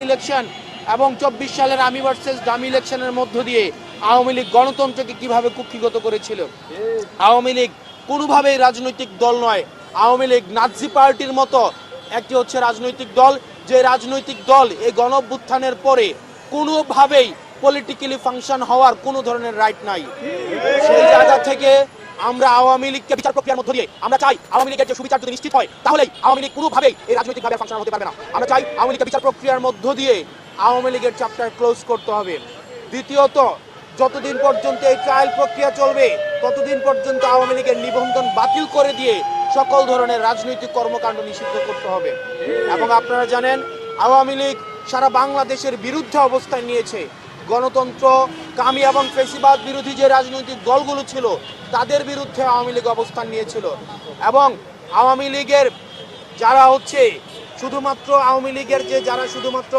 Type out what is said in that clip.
Election এবং 24 সালের আমি ভার্সেস ডামি ইলেকশনের মধ্য দিয়ে আওয়ামী লীগ গণতন্ত্রকে কিভাবে কুক্ষিগত করেছিল। আওয়ামী লীগ কোনোভাবেই রাজনৈতিক দল নয়। আওয়ামী লীগ নাৎসি পার্টির মতো একটি হচ্ছে রাজনৈতিক দল, যে রাজনৈতিক দল এই গণঅভ্যুত্থানের পরে কোনোভাবেই পলিটিক্যালি ফাংশন হওয়ার কোনো ধরনের রাইট নাই। সেই জায়গা থেকে আমরা আওয়ামী লীগকে বিচার প্রক্রিয়ার মধ্য দিয়ে আমরা চাই আওয়ামী লীগের যে সুবিচার যদি নিশ্চিত হয় তাহলেই আওয়ামী লীগ কোনোভাবেই এই রাজনৈতিকভাবে ফাংশন হতে পারবে না। আমরা চাই আওয়ামী লীগকে বিচার প্রক্রিয়ার মধ্য দিয়ে আওয়ামী লীগের চ্যাপ্টার ক্লোজ করতে হবে। দ্বিতীয়ত, যতদিন পর্যন্ত এই ট্রায়াল প্রক্রিয়া চলবে ততদিন পর্যন্ত আওয়ামী লীগের নিবন্ধন বাতিল করে দিয়ে সকল ধরনের রাজনৈতিক কর্মকাণ্ড নিষিদ্ধ করতে হবে। এবং আপনারা জানেন আওয়ামী লীগ সারা বাংলাদেশের বিরুদ্ধে অবস্থান নিয়েছে। গণতন্ত্র কামি এবং ফেসিবাদ বিরোধী যে রাজনৈতিক দলগুলো ছিল তাদের বিরুদ্ধে আওয়ামী লীগ অবস্থান নিয়েছিল। এবং আওয়ামী লীগের যারা হচ্ছে শুধুমাত্র আওয়ামী লীগের যে যারা শুধুমাত্র